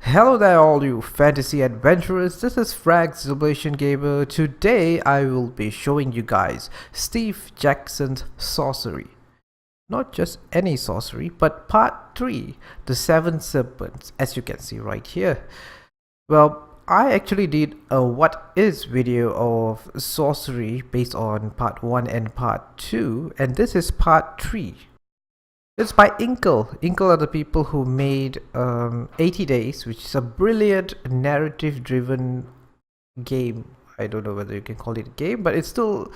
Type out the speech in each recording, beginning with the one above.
Hello there all you fantasy adventurers, this is Frag Celebration Gamer. Today I will be showing you guys Steve Jackson's Sorcery. Not just any sorcery, but part 3, the 7 serpents, as you can see right here. Well, I actually did a what is video of sorcery based on part 1 and part 2, and this is part 3. It's by Inkle. Inkle are the people who made 80 Days, which is a brilliant narrative-driven game. I don't know whether you can call it a game, but it's still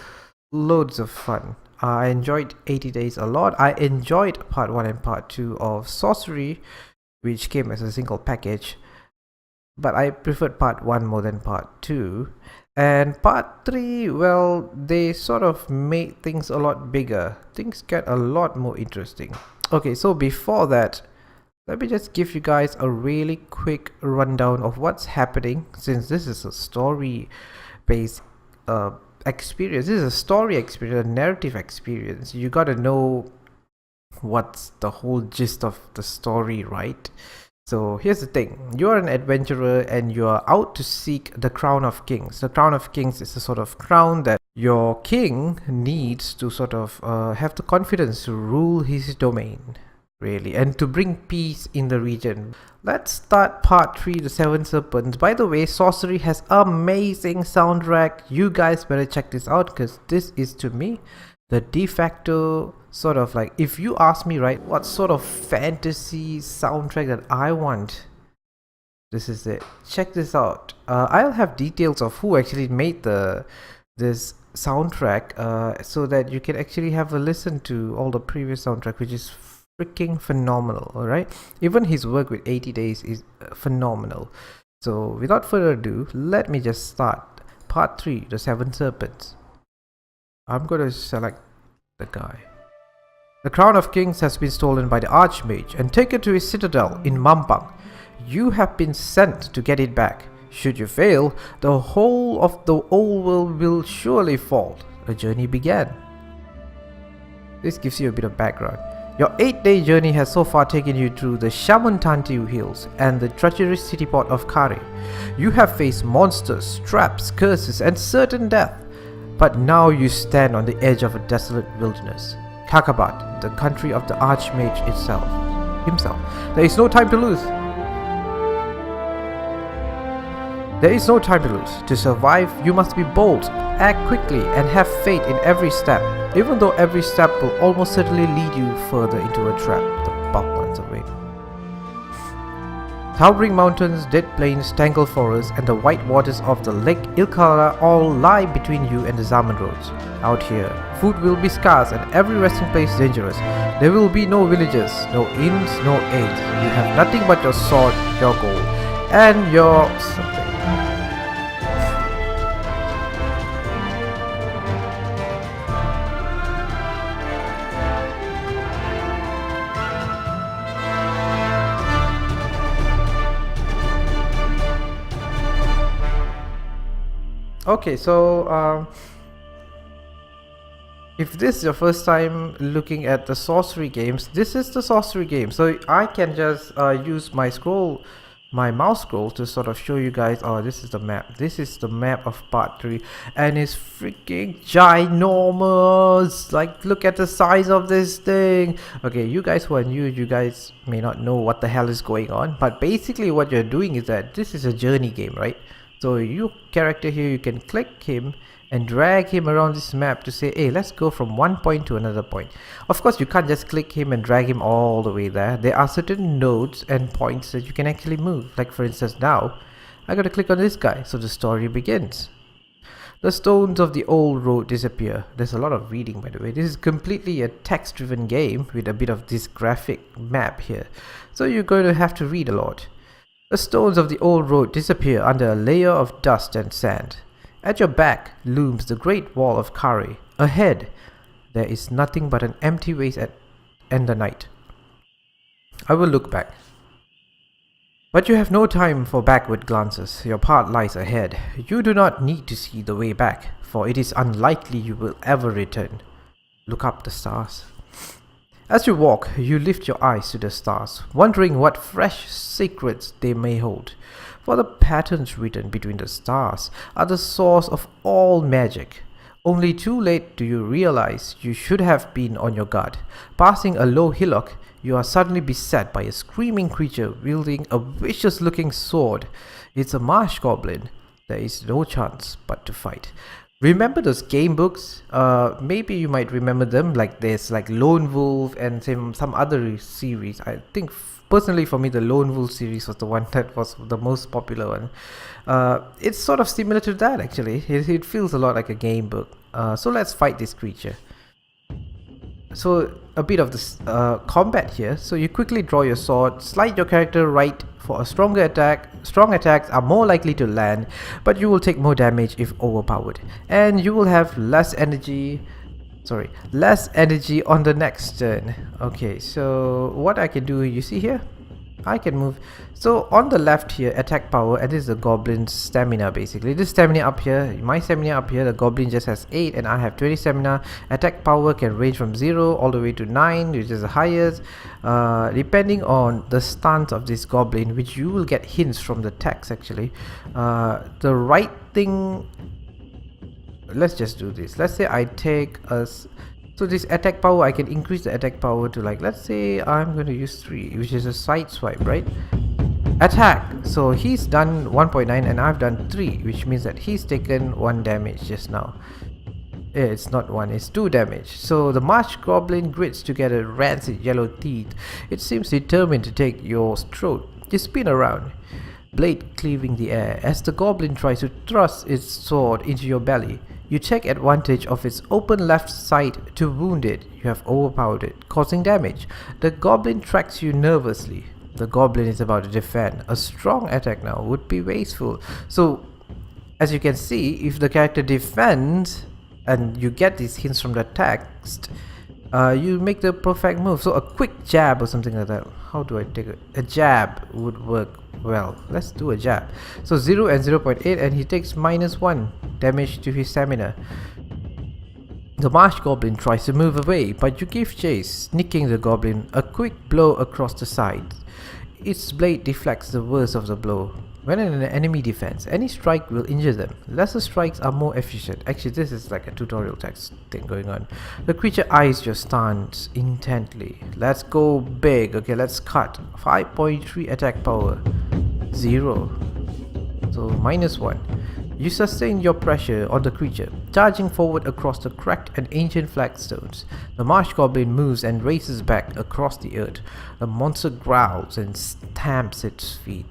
loads of fun. I enjoyed 80 Days a lot. I enjoyed part 1 and part 2 of Sorcery, which came as a single package. But I preferred part 1 more than part 2. And part 3, well, they sort of made things a lot bigger. Things get a lot more interesting. Okay, so before that, let me just give you guys a really quick rundown of what's happening, since this is a story-based experience. This is a story experience, a narrative experience. You gotta know what's the whole gist of the story, right? So here's the thing, you're an adventurer and you're out to seek the Crown of Kings. The Crown of Kings is a sort of crown that your king needs to sort of have the confidence to rule his domain, really, and to bring peace in the region. Let's start part 3, the 7 serpents. By the way, Sorcery has amazing soundtrack. You guys better check this out, because this is, to me, the de facto sort of, like, if you ask me, right, what sort of fantasy soundtrack that I want, this is it. Check this out. I'll have details of who actually made this soundtrack, so that you can actually have a listen to all the previous soundtrack, which is freaking phenomenal. All right, even his work with 80 Days is phenomenal. So without further ado, let me just start part 3, the 7 serpents. I'm gonna select the guy. The Crown of Kings has been stolen by the Archmage and taken to his citadel in Mampang. You have been sent to get it back. Should you fail, the whole of the old world will surely fall. A journey began. This gives you a bit of background. Your 8-day journey has so far taken you through the Shamantantiu Hills and the treacherous city port of Kari. You have faced monsters, traps, curses, and certain death. But now you stand on the edge of a desolate wilderness. Kakabat, the country of the Archmage himself. There is no time to lose. There is no time to lose. To survive, you must be bold, act quickly, and have faith in every step, even though every step will almost certainly lead you further into a trap. The bucklands await. Towering mountains, dead plains, tangled forests, and the white waters of the Lake Ilkara all lie between you and the Zaman roads. Out here, food will be scarce and every resting place dangerous. There will be no villages, no inns, no aid. You have nothing but your sword, your gold, and your something. Okay, so if this is your first time looking at the sorcery games, this is the sorcery game. So I can just use my mouse scroll to sort of show you guys, oh, this is the map. This is the map of part 3, and it's freaking ginormous. Like, look at the size of this thing. Okay, you guys who are new, you guys may not know what the hell is going on, but basically what you're doing is that this is a journey game, right? So your character here, you can click him and drag him around this map to say, hey, let's go from one point to another point. Of course, you can't just click him and drag him all the way there. There are certain nodes and points that you can actually move. Like, for instance, now I gotta click on this guy, so the story begins. The stones of the old road disappear. There's a lot of reading, by the way. This is completely a text-driven game with a bit of this graphic map here, so you're going to have to read a lot. The stones of the old road disappear under a layer of dust and sand. At your back looms the great wall of Kari. Ahead, there is nothing but an empty waste and the night. I will look back. But you have no time for backward glances. Your path lies ahead. You do not need to see the way back, for it is unlikely you will ever return. Look up the stars. As you walk, you lift your eyes to the stars, wondering what fresh secrets they may hold. For the patterns written between the stars are the source of all magic. Only too late do you realize you should have been on your guard. Passing a low hillock, you are suddenly beset by a screaming creature wielding a vicious-looking sword. It's a marsh goblin. There is no chance but to fight. Remember those game books? Maybe you might remember them, like there's like Lone Wolf and some other series. I think personally for me the Lone Wolf series was the one that was the most popular one. It's sort of similar to that actually. It feels a lot like a game book. So let's fight this creature. So a bit of this combat here. So you quickly draw your sword, slide your character right for a stronger attack. Strong attacks are more likely to land, but you will take more damage if overpowered, and you will have less energy on the next turn. Okay, so what I can do, you see here, I can move. So on the left here, attack power, and this is the goblin's stamina basically. This stamina up here, my stamina up here, the goblin just has 8 and I have 20 stamina. Attack power can range from 0 all the way to 9, which is the highest, depending on the stance of this goblin, which you will get hints from the text actually. The right thing, let's just do this. Let's say I take us. So this attack power, I can increase the attack power to, like, let's say I'm going to use 3, which is a side swipe, right? Attack. So he's done 1.9 and I've done 3, which means that he's taken 1 damage just now. It's not 1, it's 2 damage. So the marsh goblin grits together rancid yellow teeth. It seems determined to take your throat. You spin around, blade cleaving the air, as the goblin tries to thrust its sword into your belly. You take advantage of its open left side to wound it. You have overpowered it, causing damage. The goblin tracks you nervously. The goblin is about to defend. A strong attack now would be wasteful. So, as you can see, if the character defends, and you get these hints from the text, you make the perfect move. So a quick jab or something like that. How do I take it? A jab would work well. Let's do a jab. So 0 and 0.8, and he takes -1 damage to his stamina. The marsh goblin tries to move away, but you give chase, sneaking the goblin a quick blow across the side. Its blade deflects the worst of the blow. When in an enemy defense, any strike will injure them. Lesser strikes are more efficient. Actually, this is like a tutorial text thing going on. The creature eyes your stance intently. Let's go big. Okay, let's cut. 5.3 attack power. 0. So -1. You sustain your pressure on the creature, charging forward across the cracked and ancient flagstones. The marsh goblin moves and races back across the earth. The monster growls and stamps its feet.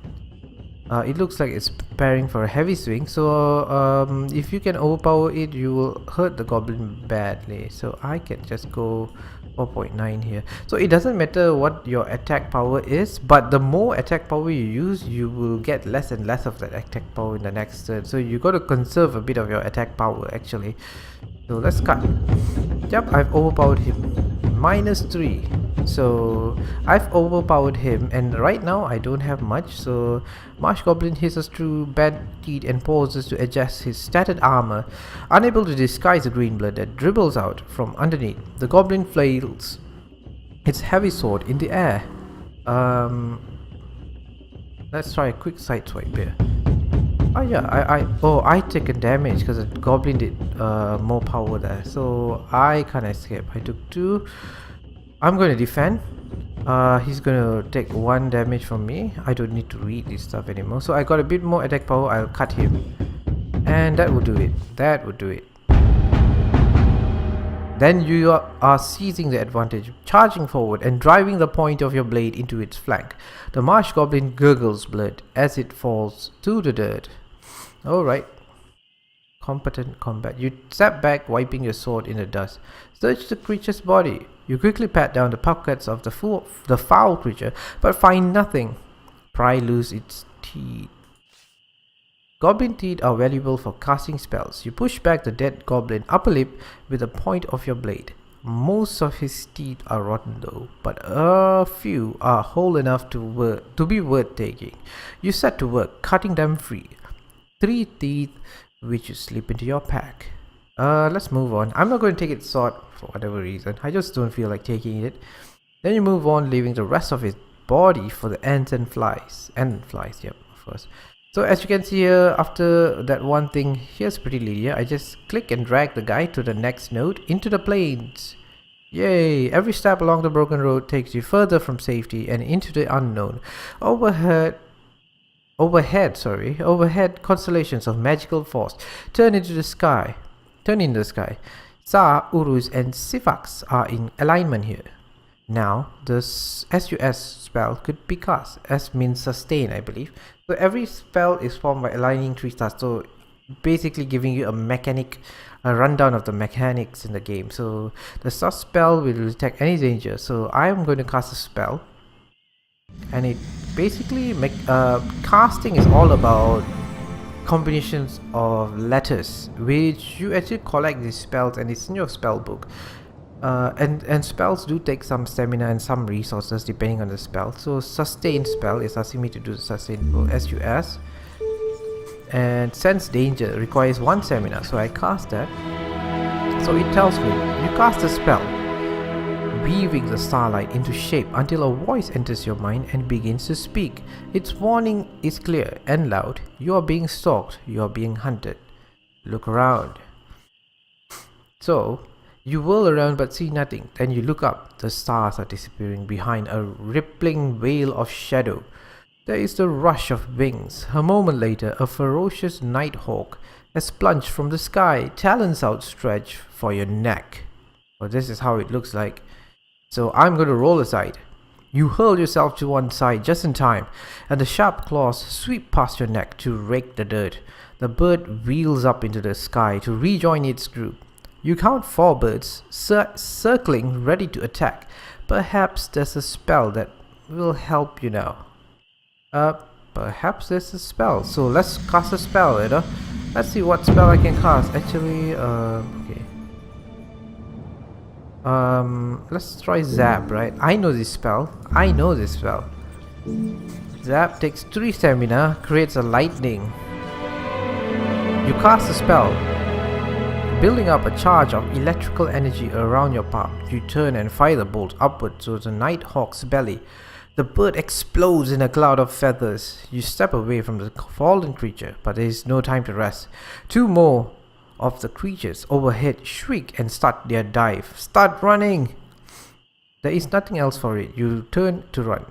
It looks like it's preparing for a heavy swing, so if you can overpower it, you will hurt the goblin badly. So I can just go 4.9 here. So it doesn't matter what your attack power is, but the more attack power you use, you will get less and less of that attack power in the next turn. So you got to conserve a bit of your attack power actually. So let's cut. Yep, I've overpowered him. -3. So I've overpowered him, and right now I don't have much. So marsh goblin hisses through bad teeth and pauses to adjust his tattered armor. Unable to disguise the green blood that dribbles out from underneath, the goblin flails its heavy sword in the air. Let's try a quick side swipe here. Oh yeah, I taken damage because the goblin did more power there, so I can't escape. I took 2. I'm going to defend. He's going to take 1 damage from me. I don't need to read this stuff anymore. So I got a bit more attack power. I'll cut him. And that would do it. That would do it. Then you are seizing the advantage, charging forward and driving the point of your blade into its flank. The marsh goblin gurgles blood as it falls to the dirt. Alright. Competent combat. You step back, wiping your sword in the dust. Search the creature's body. You quickly pat down the pockets of the foul creature, but find nothing. Pry loose its teeth. Goblin teeth are valuable for casting spells. You push back the dead goblin upper lip with the point of your blade. Most of his teeth are rotten though, but a few are whole enough to be worth taking. You set to work, cutting them free. 3 teeth, which you slip into your pack. Let's move on. I'm not going to take its sword for whatever reason. I just don't feel like taking it. Then you move on, leaving the rest of his body for the ants and flies. And flies, yep, of course. So as you can see here, after that one thing, here's Pretty Lydia. I just click and drag the guy to the next node into the plains. Yay! Every step along the broken road takes you further from safety and into the unknown. Overhead constellations of magical force turn in the sky. Sa, Urus and Sifax are in alignment here. Now, the SUS spell could be cast. S means sustain, I believe. So every spell is formed by aligning 3 stars. So basically giving you a rundown of the mechanics in the game. So the sus spell will detect any danger. So I am going to cast a spell. And it basically casting is all about combinations of letters, which you actually collect these spells and it's in your spell book. And spells do take some stamina and some resources depending on the spell. So sustain spell is asking me to do the sustain SUS, and sense danger requires 1 stamina, so I cast that. So it tells me you cast a spell, weaving the starlight into shape until a voice enters your mind and begins to speak. Its warning is clear and loud. You are being stalked, you are being hunted. Look around. So you whirl around but see nothing. Then you look up. The stars are disappearing behind a rippling veil of shadow. There is the rush of wings. A moment later, a ferocious nighthawk has plunged from the sky, talons outstretched for your neck. Well, this is how it looks like. So I'm going to roll aside. You hurl yourself to one side just in time, and the sharp claws sweep past your neck to rake the dirt. The bird wheels up into the sky to rejoin its group. You count 4 birds circling, ready to attack. Perhaps there's a spell that will help you now. Perhaps there's a spell. So let's cast a spell, you know. Let's see what spell I can cast. Actually, okay. Let's try Zap, right? I know this spell. Zap takes 3 stamina, creates a lightning. You cast a spell, building up a charge of electrical energy around your palm. You turn and fire the bolt upward to the nighthawk's belly. The bird explodes in a cloud of feathers. You step away from the fallen creature, but there is no time to rest. 2 more of the creatures overhead shriek and start their dive. Start running! There is nothing else for it. You turn to run.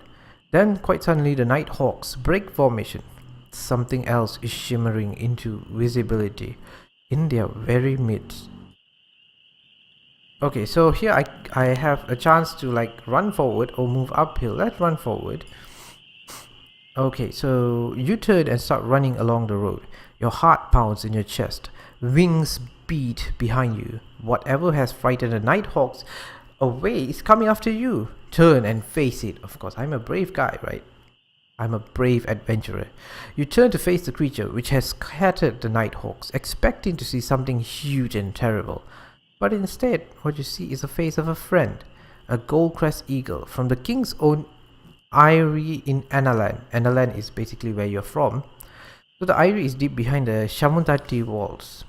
Then, quite suddenly, the nighthawks break formation. Something else is shimmering into visibility in their very midst. Okay, so here I have a chance to like run forward or move uphill. Let's run forward. Okay, so you turn and start running along the road. Your heart pounds in your chest. Wings beat behind you. Whatever has frightened the nighthawks away is coming after you. Turn and face it. Of course, I'm a brave guy, right? I'm a brave adventurer. You turn to face the creature which has scattered the nighthawks, expecting to see something huge and terrible. But instead, what you see is the face of a friend, a gold-crest eagle from the king's own eyrie in Analan. Analan is basically where you're from. So the eyrie is deep behind the Shamuntati walls.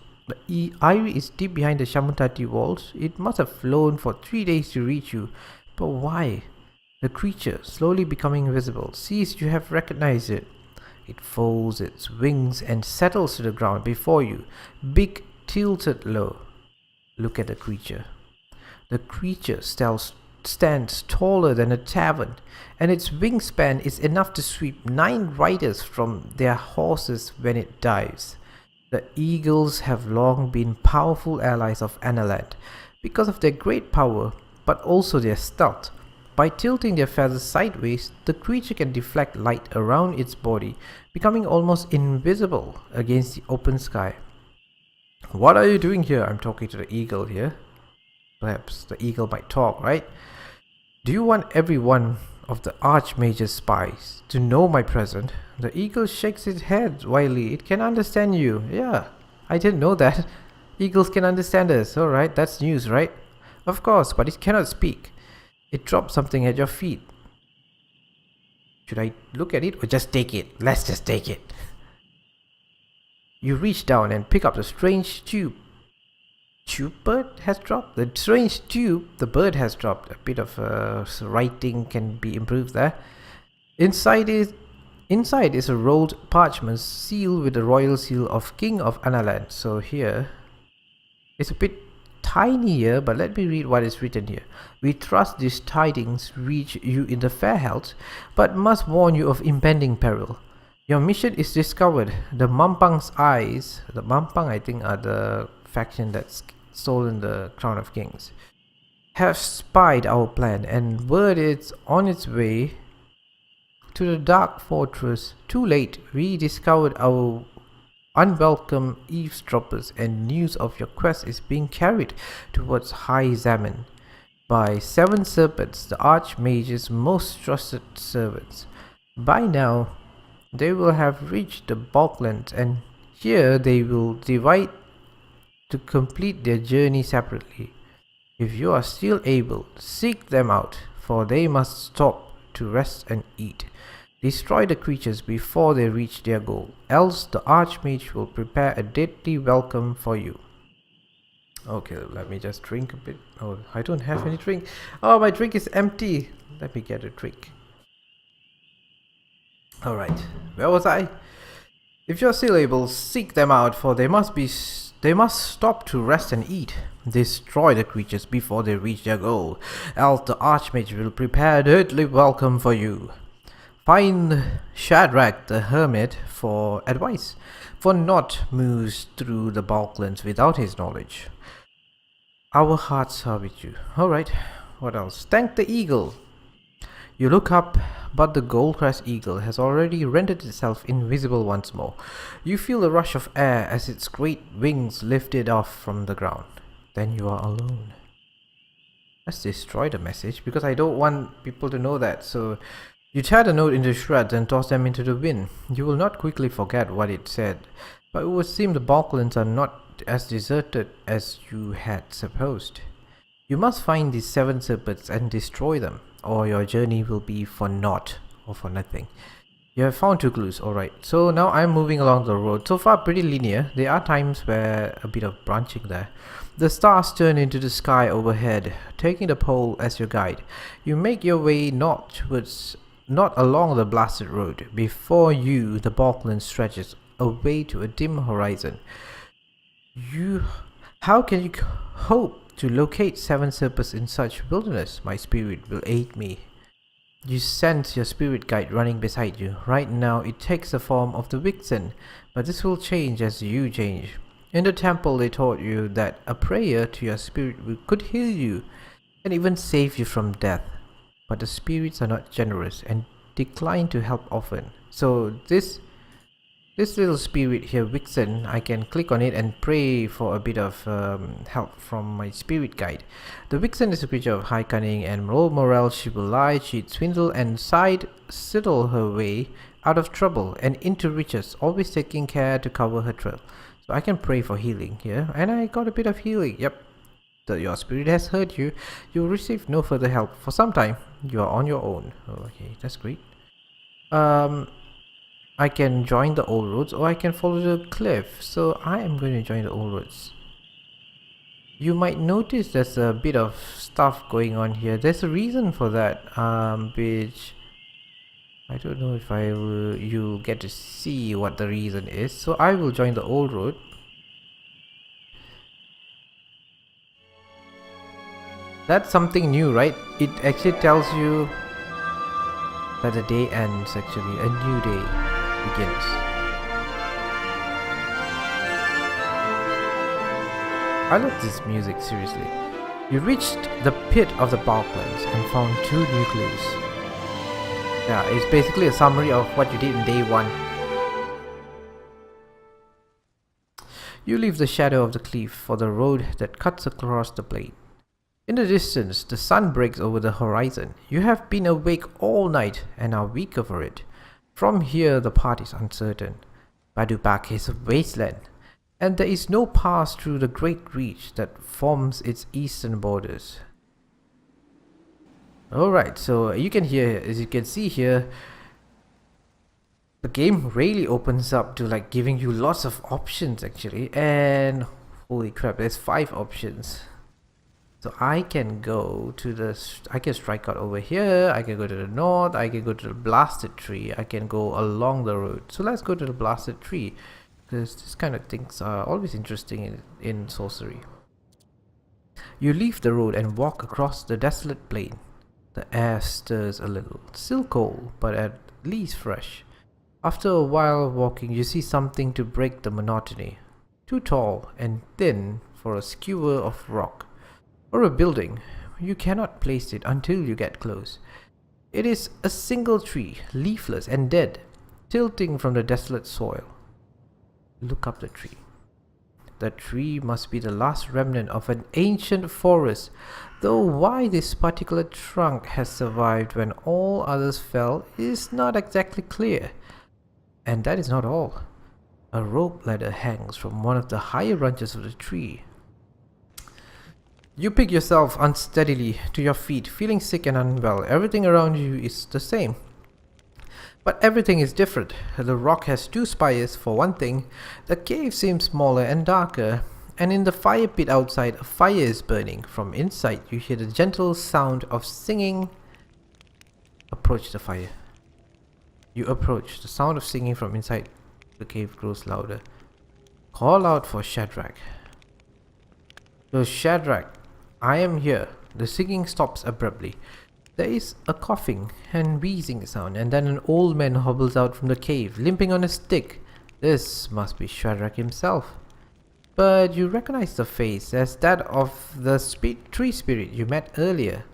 The eyrie is deep behind the Shamuntati walls. It must have flown for 3 days to reach you. But why? The creature, slowly becoming visible, sees you have recognized it. It folds its wings and settles to the ground before you, beak tilted low. Look at the creature. The creature stands taller than a tavern, and its wingspan is enough to sweep 9 riders from their horses when it dives. The eagles have long been powerful allies of Analand because of their great power, but also their stealth. By tilting their feathers sideways, the creature can deflect light around its body, becoming almost invisible against the open sky. What are you doing here? I'm talking to the eagle here. Perhaps the eagle might talk, right? Do you want every one of the Archmage's spies to know my presence? The eagle shakes its head wildly. It can understand you. Yeah, I didn't know that. Eagles can understand us. Alright, that's news, right? Of course, but it cannot speak. It dropped something at your feet. Should I look at it or just take it? Let's just take it. You reach down and pick up the strange tube tube bird has dropped. The strange tube, the bird has dropped. A bit of writing can be improved there. Inside is a rolled parchment seal with the royal seal of King of Analand. So here, it's a bit tiny here, but let me read what is written here. We trust these tidings reach you in the fair health, but must warn you of impending peril. Your mission is discovered. The Mampang's eyes, the Mampang I think are the faction that's stolen the Crown of Kings, have spied our plan, and word is on its way to the Dark Fortress. Too late, we discovered our unwelcome eavesdroppers, and news of your quest is being carried towards High Zaman by 7 serpents, the Archmage's most trusted servants. By now, they will have reached the Balklands, and here they will divide to complete their journey separately. If you are still able, seek them out, for they must stop to rest and eat. Destroy the creatures before they reach their goal, else the Archmage will prepare a deadly welcome for you. Okay, let me just drink a bit. Oh, I don't have any drink. Oh, my drink is empty. Let me get a drink. Alright, where was I? If you're still able, seek them out, for they must stop to rest and eat. Destroy the creatures before they reach their goal, else the Archmage will prepare a deadly welcome for you. Find Shadrach the Hermit for advice, for naught moves through the Balklands without his knowledge. Our hearts are with you. Alright, what else? Thank the eagle. You look up, but the gold-crest eagle has already rendered itself invisible once more. You feel a rush of air as its great wings lifted off from the ground. Then you are alone. Let's destroy the message, because I don't want people to know that. So you tear the note into shreds and toss them into the wind. You will not quickly forget what it said, but it would seem the Balklands are not as deserted as you had supposed. You must find these 7 serpents and destroy them, or your journey will be for naught or for nothing. You have found 2 clues, alright. So now I'm moving along the road. So far pretty linear. There are times where a bit of branching there. The stars turn into the sky overhead, taking the pole as your guide. You make your way northwards, not along the blasted road. Before you, the Balkland stretches away to a dim horizon. How can you hope to locate 7 serpents in such wilderness? My spirit will aid me. You sense your spirit guide running beside you. Right now it takes the form of the vixen, but this will change as you change. In the temple they taught you that a prayer to your spirit could heal you and even save you from death. But the spirits are not generous and decline to help often. So this little spirit here, Vixen, I can click on it and pray for a bit of help from my spirit guide. The Vixen is a creature of high cunning and low morale. She will lie, cheat, swindle, and sidle her way out of trouble and into riches, always taking care to cover her trail. So I can pray for healing here, and I got a bit of healing. Yep. Your spirit has hurt you. You will receive no further help for some time. You are on your own. Okay, that's great. I can join the old roads, or I can follow the cliff. So I am going to join the old roads. You might notice there's a bit of stuff going on here. There's a reason for that, which I don't know if you get to see what the reason is. So I will join the old road. That's something new, right? It actually tells you that the day ends, actually. A new day begins. I love this music, seriously. You reached the pit of the Balklands and found 2 new clues. Yeah, it's basically a summary of what you did in day 1. You leave the shadow of the cliff for the road that cuts across the plain. In the distance, the sun breaks over the horizon. You have been awake all night and are weaker for it. From here, the path is uncertain. Badubak is a wasteland, and there is no pass through the great reach that forms its eastern borders. Alright, so you can hear, as you can see here, the game really opens up to like giving you lots of options actually, and Holy crap, there's 5 options. So I can go to I can strike out over here, I can go to the north, I can go to the blasted tree, I can go along the road. So let's go to the blasted tree, because this kind of things are always interesting in sorcery. You leave the road and walk across the desolate plain. The air stirs a little, still cold, but at least fresh. After a while walking, you see something to break the monotony. Too tall and thin for a skewer of rock. Or a building. You cannot place it until you get close. It is a single tree, leafless and dead, tilting from the desolate soil. Look up the tree. The tree must be the last remnant of an ancient forest, though why this particular trunk has survived when all others fell is not exactly clear. And that is not all. A rope ladder hangs from one of the higher branches of the tree. You pick yourself unsteadily to your feet, feeling sick and unwell. Everything around you is the same. But everything is different. The rock has 2 spires for one thing. The cave seems smaller and darker. And in the fire pit outside, a fire is burning. From inside, you hear the gentle sound of singing. Approach the fire. You approach. The sound of singing from inside the cave grows louder. Call out for Shadrach. So Shadrach, I am here. The singing stops abruptly. There is a coughing and wheezing sound, and then an old man hobbles out from the cave, limping on a stick. This must be Shadrach himself. But you recognize the face as that of the tree spirit you met earlier.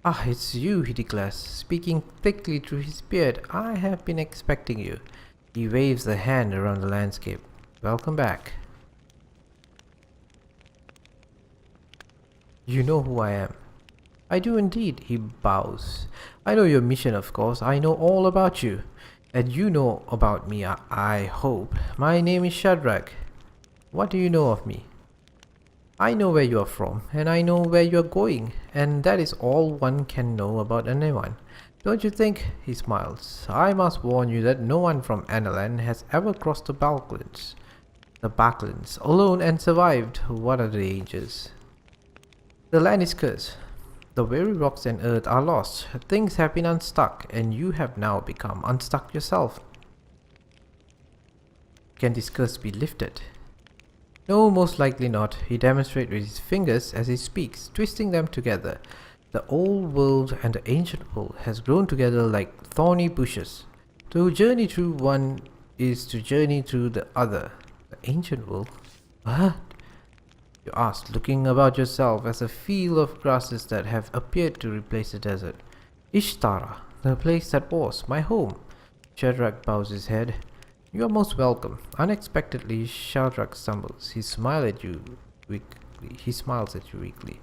Ah, it's you, he declares, speaking thickly through his beard. I have been expecting you. He waves a hand around the landscape. Welcome back. You know who I am. I do indeed, he bows. I know your mission, of course. I know all about you. And you know about me, I hope. My name is Shadrach. What do you know of me? I know where you are from, and I know where you are going, and that is all one can know about anyone. Don't you think? He smiles. I must warn you that no one from Analan has ever crossed the Balklands. The Balklands, alone and survived. What are the dangers? The land is cursed. The very rocks and earth are lost. Things have been unstuck, and you have now become unstuck yourself. Can this curse be lifted? No, most likely not. He demonstrates with his fingers as he speaks, twisting them together. The old world and the ancient world has grown together like thorny bushes. To journey through one is to journey through the other. The ancient world? What? You asked, looking about yourself as a field of grasses that have appeared to replace the desert. Ishtara, the place that was my home. Shadrach bows his head. You are most welcome. Unexpectedly, Shadrach stumbles. He smiles at you weakly.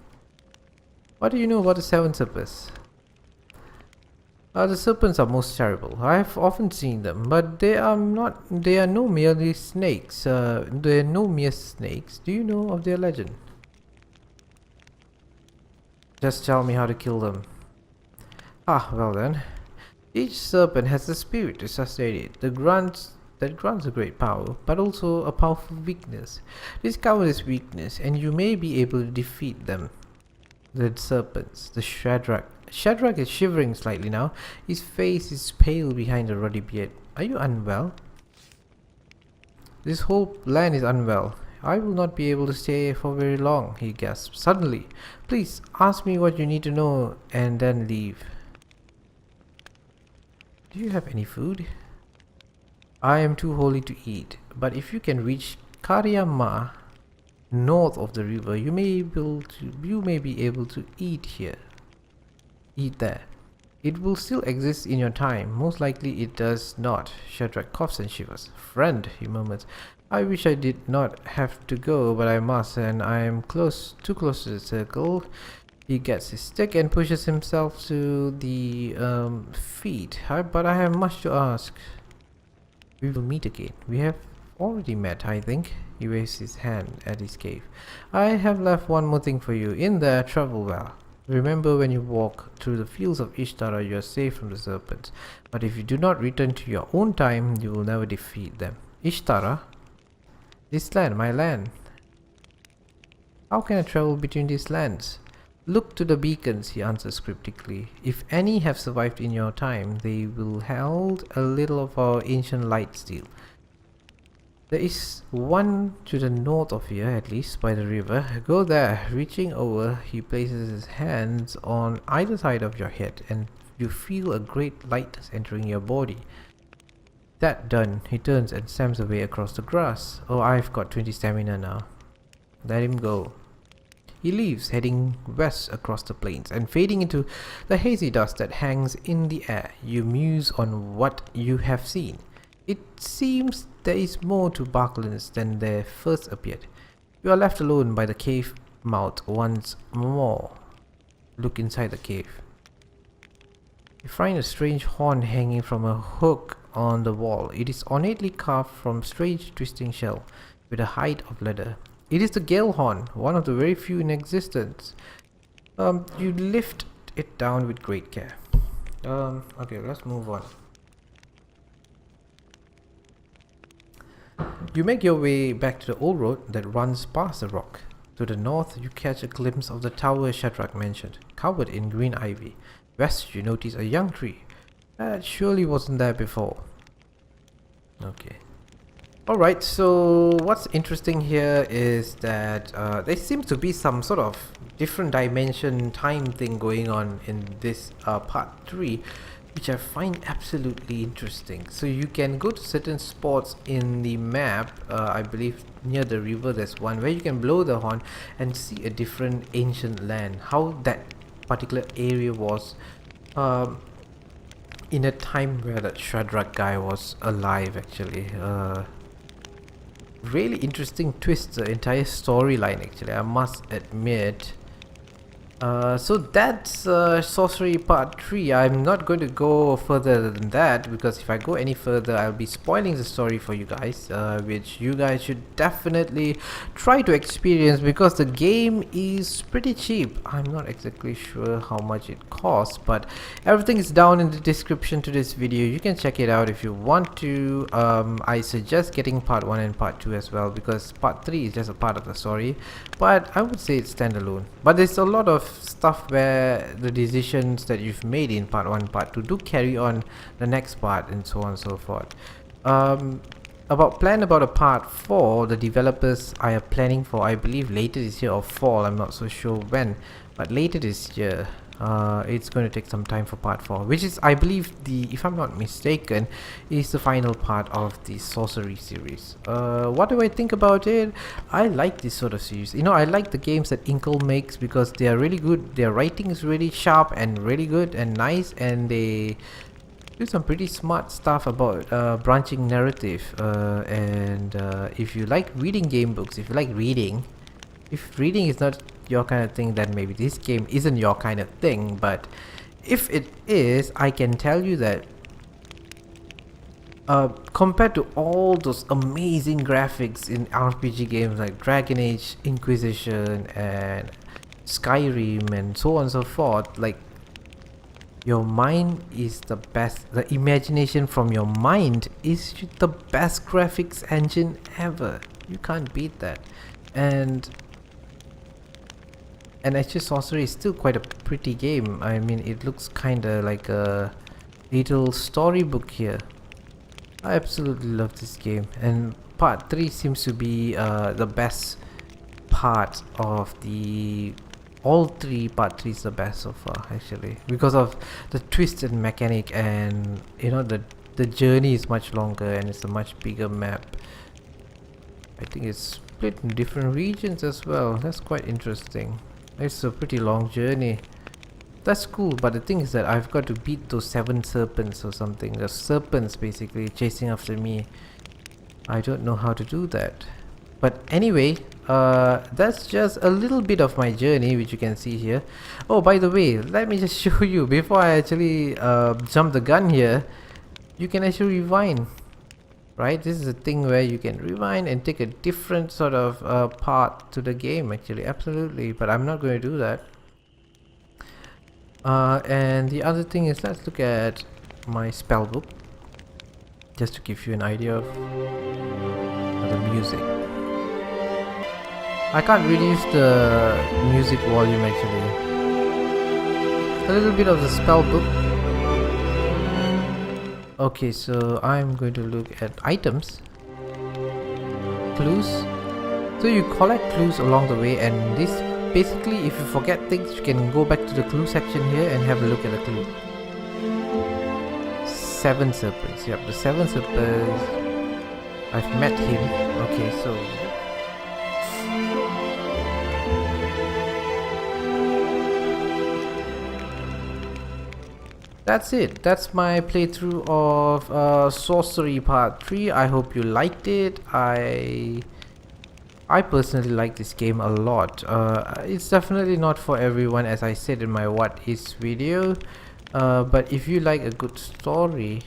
What do you know about the 7 serpents? The serpents are most terrible. I have often seen them, but they are no merely snakes. They are no mere snakes. Do you know of their legend? Just tell me how to kill them. Ah, well then. Each serpent has a spirit to sustain it. That grants a great power, but also a powerful weakness. Discover this weakness, and you may be able to defeat them. The serpents, the Shadrach. Shadrach is shivering slightly now. His face is pale behind a ruddy beard. Are you unwell? This whole land is unwell. I will not be able to stay for very long, he gasped. Suddenly, please ask me what you need to know and then leave. Do you have any food? I am too holy to eat, but if you can reach Karyama, north of the river, you may be able to eat here. Eat there. It will still exist in your time. Most likely it does not. Shadrach coughs and shivers. Friend, he murmurs. I wish I did not have to go, but I must, and I am too close to the circle. He gets his stick and pushes himself to the feet. But I have much to ask. We will meet again. We have already met, I think. He waves his hand at his cave. I have left one more thing for you. In there, travel well. Remember, when you walk through the fields of Ishtara, you are safe from the serpents. But if you do not return to your own time, you will never defeat them. Ishtara? This land, my land. How can I travel between these lands? Look to the beacons, he answers cryptically. If any have survived in your time, they will held a little of our ancient light steel. There is one to the north of here, at least, by the river. Go there. Reaching over, he places his hands on either side of your head, and you feel a great light entering your body. That done, he turns and stamps away across the grass. Oh, I've got 20 stamina now. Let him go. He leaves, heading west across the plains, and fading into the hazy dust that hangs in the air. You muse on what you have seen. It seems there is more to Barklands than there first appeared. You are left alone by the cave mouth once more. Look inside the cave. You find a strange horn hanging from a hook on the wall. It is ornately carved from strange twisting shell with a hide of leather. It is the gale horn, one of the very few in existence. You lift it down with great care. Okay, let's move on. You make your way back to the old road that runs past the rock. To the north, you catch a glimpse of the tower Shadrach mentioned, covered in green ivy. West, you notice a young tree that surely wasn't there before. Okay. Alright, so what's interesting here is that there seems to be some sort of different dimension time thing going on in this part 3, which I find absolutely interesting. So you can go to certain spots in the map. I believe near the river there's one where you can blow the horn and see a different ancient land, how that particular area was in a time where that Shadrach guy was alive actually. Really interesting twist, the entire storyline actually, I must admit. So that's Sorcery Part 3. I'm not going to go further than that, because if I go any further I'll be spoiling the story for you guys, which you guys should definitely try to experience, because the game is pretty cheap. I'm not exactly sure how much it costs, but everything is down in the description to this video. You can check it out if you want to. I suggest getting Part 1 and Part 2 as well, because Part 3 is just a part of the story, but I would say it's standalone. But there's a lot of stuff where the decisions that you've made in part 1 part 2 do carry on the next part, and so on and so forth. About a part 4, the developers are planning for, I believe, later this year or fall. I'm not so sure when, but later this year. It's going to take some time for part 4, which is, I believe, if I'm not mistaken, is the final part of the Sorcery series. What do I think about it? I like this sort of series. You know, I like the games that Inkle makes because they are really good. Their writing is really sharp and really good and nice, and they do some pretty smart stuff about branching narrative. And if you like reading game books, if you like reading, if reading is not your kind of thing, then maybe this game isn't your kind of thing. But if it is, I can tell you that compared to all those amazing graphics in RPG games like Dragon Age, Inquisition and Skyrim and so on and so forth, like, your mind is the best. The imagination from your mind is the best graphics engine ever. You can't beat that. And actually Sorcery is still quite a pretty game. I mean, it looks kinda like a little storybook here. I absolutely love this game, and part 3 seems to be the best part of the all three. Part 3 is the best so far actually, because of the twist and mechanic, and you know, the journey is much longer and it's a much bigger map. I think it's split in different regions as well. That's quite interesting. It's a pretty long journey. That's cool, but the thing is that I've got to beat those 7 serpents or something. The serpents basically chasing after me. I don't know how to do that. But anyway, that's just a little bit of my journey, which you can see here. Oh, by the way, let me just show you, before I actually jump the gun here, you can actually rewind. Right, this is a thing where you can rewind and take a different sort of path to the game actually, absolutely, but I'm not going to do that. And the other thing is, let's look at my spell book just to give you an idea of the music. I can't reduce the music volume actually. A little bit of the spell book. Okay, so I'm going to look at items. Clues. So you collect clues along the way, and this basically, if you forget things, you can go back to the clue section here and have a look at the clue. 7 serpents. Yep, the 7 serpents. I've met him. Okay, so that's it. That's my playthrough of Sorcery Part 3. I hope you liked it. I personally like this game a lot. It's definitely not for everyone, as I said in my What Is video. But if you like a good story,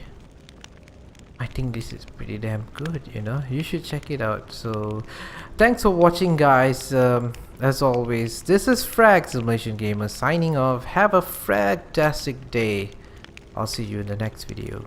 I think this is pretty damn good, you know. You should check it out. So thanks for watching, guys. As always, this is Frag Simulation Gamer signing off. Have a fragtastic day. I'll see you in the next video.